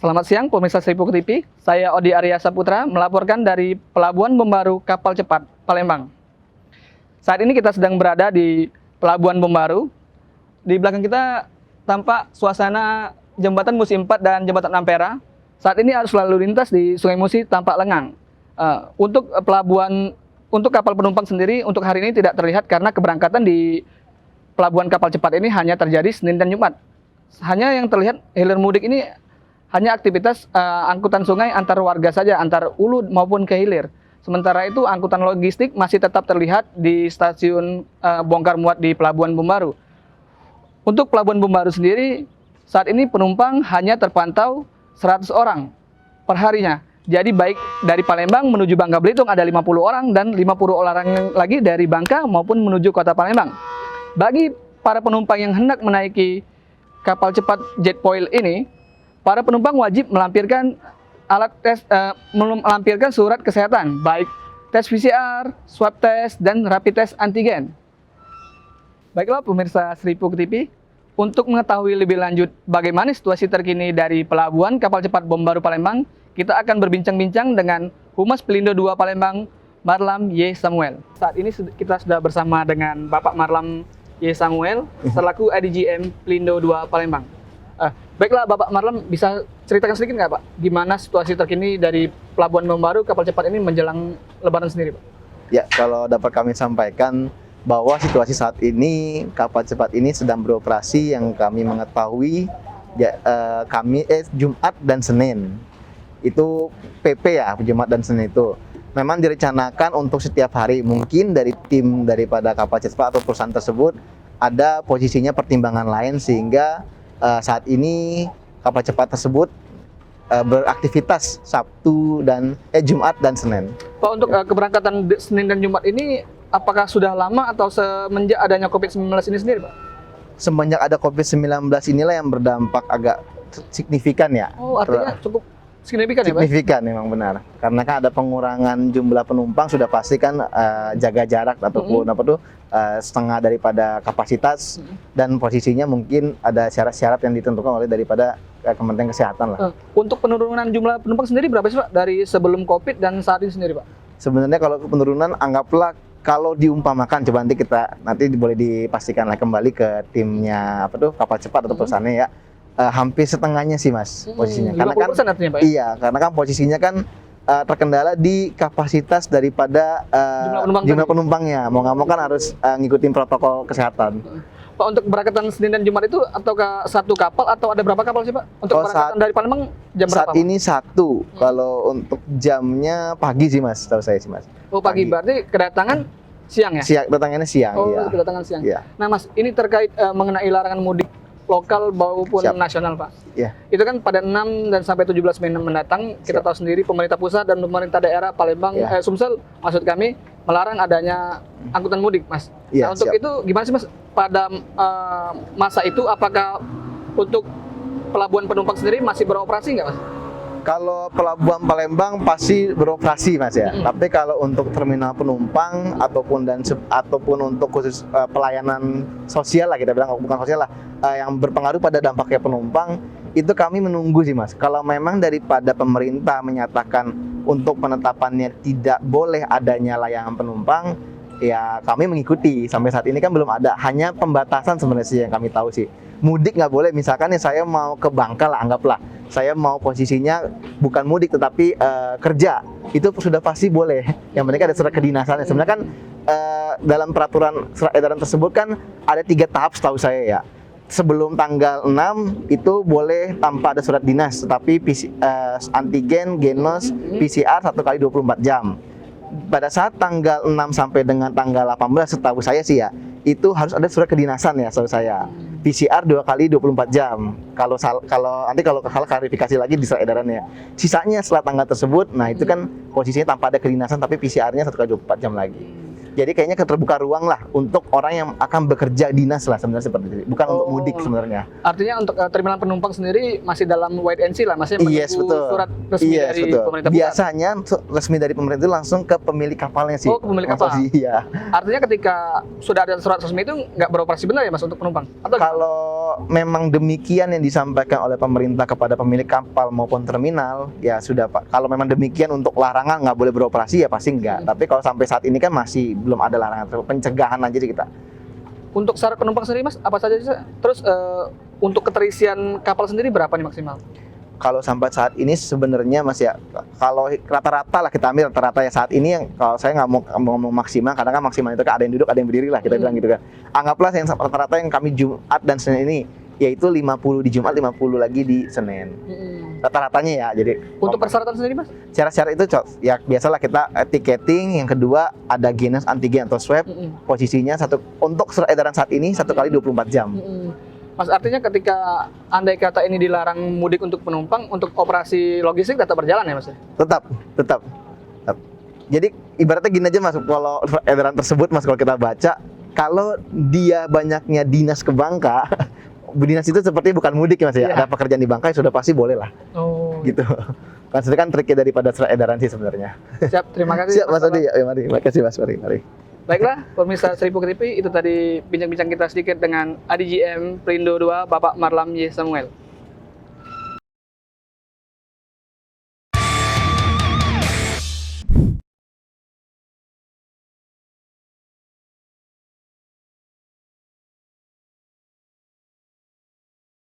Selamat siang pemirsa Seripuk TV, saya Odi Arya Saputra melaporkan dari Pelabuhan Pembaru Kapal Cepat Palembang. Saat ini kita sedang berada di Pelabuhan Pembaru. Di belakang kita tampak suasana jembatan Musi 4 dan jembatan Ampera. Saat ini arus lalu lintas di Sungai Musi tampak lengang. Untuk kapal penumpang sendiri untuk hari ini tidak terlihat karena keberangkatan di Pelabuhan Kapal Cepat ini hanya terjadi Senin dan Jumat. Hanya yang terlihat hilir mudik ini hanya aktivitas angkutan sungai antar warga saja, antar ulu maupun ke hilir. Sementara itu angkutan logistik masih tetap terlihat di stasiun bongkar muat di Pelabuhan Pembaru. Untuk Pelabuhan Pembaru sendiri, saat ini penumpang hanya terpantau 100 orang per harinya. Jadi baik dari Palembang menuju Bangka Belitung ada 50 orang dan 50 orang lagi dari Bangka maupun menuju kota Palembang. Bagi para penumpang yang hendak menaiki kapal cepat Jetfoil ini, para penumpang wajib melampirkan melampirkan surat kesehatan, baik tes PCR, swab test, dan rapid test antigen. Baiklah pemirsa Seripuk TV, untuk mengetahui lebih lanjut bagaimana situasi terkini dari Pelabuhan Kapal Cepat Pembaru Palembang, kita akan berbincang-bincang dengan Humas Pelindo II Palembang, Marlam Y. Samuel. Saat ini kita sudah bersama dengan Bapak Marlam Y. Samuel, selaku ADGM Pelindo II Palembang. Baiklah Bapak Marlam, bisa ceritakan sedikit nggak Pak, gimana situasi terkini dari Pelabuhan Pembaru Kapal Cepat ini menjelang Lebaran sendiri Pak? Ya, kalau dapat kami sampaikan bahwa situasi saat ini kapal cepat ini sedang beroperasi yang kami mengetahui ya, Jumat dan Senin. Itu PP ya, Jumat dan Senin itu. Memang direncanakan untuk setiap hari, mungkin dari tim daripada kapal cepat atau perusahaan tersebut ada posisinya pertimbangan lain sehingga saat ini kapal cepat tersebut beraktivitas Jumat dan Senin. Pak, untuk keberangkatan Senin dan Jumat ini apakah sudah lama atau semenjak adanya COVID-19 ini sendiri Pak? Semenjak ada COVID-19 inilah yang berdampak agak signifikan ya. Oh, artinya cukup signifikan ya Pak? Signifikan memang benar. Karena kan ada pengurangan jumlah penumpang, sudah pasti kan jaga jarak ataupun setengah daripada kapasitas dan posisinya mungkin ada syarat-syarat yang ditentukan oleh daripada Kementerian Kesehatan lah. Untuk penurunan jumlah penumpang sendiri berapa sih Pak dari sebelum COVID dan saat ini sendiri Pak? Sebenarnya kalau penurunan anggaplah kalau diumpamakan, coba nanti boleh dipastikan lah kembali ke timnya kapal cepat atau perusahaannya ya. Hampir setengahnya sih Mas posisinya. Karena kan artinya, Pak, ya? Iya, karena kan posisinya kan terkendala di kapasitas daripada jumlah penumpangnya. Mau nggak mau kan harus ngikutin protokol kesehatan. Pak, untuk keberangkatan Senin dan Jumat itu ataukah satu kapal atau ada berapa kapal sih Pak? Untuk keberangkatan dari Palembang jam berapa? Saat ini satu. Kalau untuk jamnya pagi sih Mas, tahu saya sih Mas. Oh pagi, berarti kedatangan siang ya? Siang, kedatangannya siang. Oh iya. Kedatangan siang. Iya. Nah Mas, ini terkait mengenai larangan mudik lokal maupun nasional Pak. Iya. Itu kan pada 6 dan sampai 17 Mei mendatang, kita tahu sendiri pemerintah pusat dan pemerintah daerah Palembang, Sumsel maksud kami, melarang adanya angkutan mudik Mas. Iya, nah untuk itu gimana sih Mas, pada masa itu apakah untuk pelabuhan penumpang sendiri masih beroperasi nggak Mas? Kalau Pelabuhan Palembang pasti beroperasi Mas ya. Tapi kalau untuk terminal penumpang ataupun untuk khusus pelayanan sosial lah, kita bilang bukan sosial lah, yang berpengaruh pada dampaknya penumpang, itu kami menunggu sih Mas. Kalau memang daripada pemerintah menyatakan untuk penetapannya tidak boleh adanya layanan penumpang, ya kami mengikuti. Sampai saat ini kan belum ada, hanya pembatasan sebenarnya sih yang kami tahu sih. Mudik nggak boleh, misalkan ya saya mau ke Bangka lah, anggaplah saya mau posisinya bukan mudik tetapi kerja, itu sudah pasti boleh. Yang penting ada surat kedinasannya. Sebenarnya kan dalam peraturan surat edaran tersebut kan ada 3 tahap setahu saya ya. Sebelum tanggal 6 itu boleh tanpa ada surat dinas, tetapi antigen, genos, PCR 1 kali 24 jam. Pada saat tanggal 6 sampai dengan tanggal 18 setahu saya sih ya, itu harus ada surat kedinasan ya setahu saya. PCR 2 kali 24 jam. Kalau nanti kalau klarifikasi lagi di surat edarannya. Sisanya setelah tanggal tersebut, nah itu kan posisinya tanpa ada kedinasan tapi PCR-nya 1 kali 24 jam lagi. Jadi kayaknya terbuka ruang lah untuk orang yang akan bekerja dinas lah sebenarnya seperti itu. Bukan untuk mudik sebenarnya. Artinya untuk terminal penumpang sendiri masih dalam wait and see lah, masih menunggu Yes, betul. surat resmi dari pemerintah pusat. Biasanya resmi dari pemerintah itu langsung ke pemilik kapalnya sih. Oh, ke pemilik kapal. Iya. Artinya ketika sudah ada surat resmi itu nggak beroperasi benar ya Mas untuk penumpang? Atau Kalau memang demikian yang disampaikan oleh pemerintah kepada pemilik kapal maupun terminal, ya sudah Pak. Kalau memang demikian untuk larangan nggak boleh beroperasi ya pasti enggak. Tapi kalau sampai saat ini kan masih belum ada larangan, pencegahan aja sih kita. untuk syarat penumpang sendiri Mas, apa saja sih? Terus untuk keterisian kapal sendiri berapa nih maksimal? Kalau sampai saat ini sebenarnya Mas ya, kalau rata-rata lah kita ambil rata-rata ya saat ini, yang kalau saya nggak mau ngomong maksimal, karena kan maksimal itu kan ada yang duduk, ada yang berdiri lah kita bilang gitu kan. Anggaplah yang rata-rata yang kami Jumat dan Senin ini, yaitu 50 di Jumat, 50 lagi di Senin. Rata-ratanya ya, jadi Untuk persyaratan sendiri Mas? syarat-syarat itu ya biasalah kita tiketing, yang kedua ada genus antigen atau swab, posisinya satu untuk surat edaran saat ini 1 kali 24 jam. Mas, artinya ketika andai kata ini dilarang mudik untuk penumpang, untuk operasi logistik tetap berjalan ya Mas? Tetap. Jadi ibaratnya gini aja Mas, kalau surat edaran tersebut Mas, kalau kita baca, kalau dia banyaknya dinas ke Bangka, dinas itu seperti bukan mudik ya Mas ya, ada pekerjaan di Bangka ya sudah pasti boleh lah. Oh, gitu. Kan itu kan triknya daripada surat edaran sih sebenarnya. Siap, terima kasih. Siap Mas Adi, ya mari. Makasih Mas, mari. Baiklah, pemirsa Seribu TV, itu tadi bincang-bincang kita sedikit dengan ADGM Perindo II, Bapak Marlam Y. Samuel.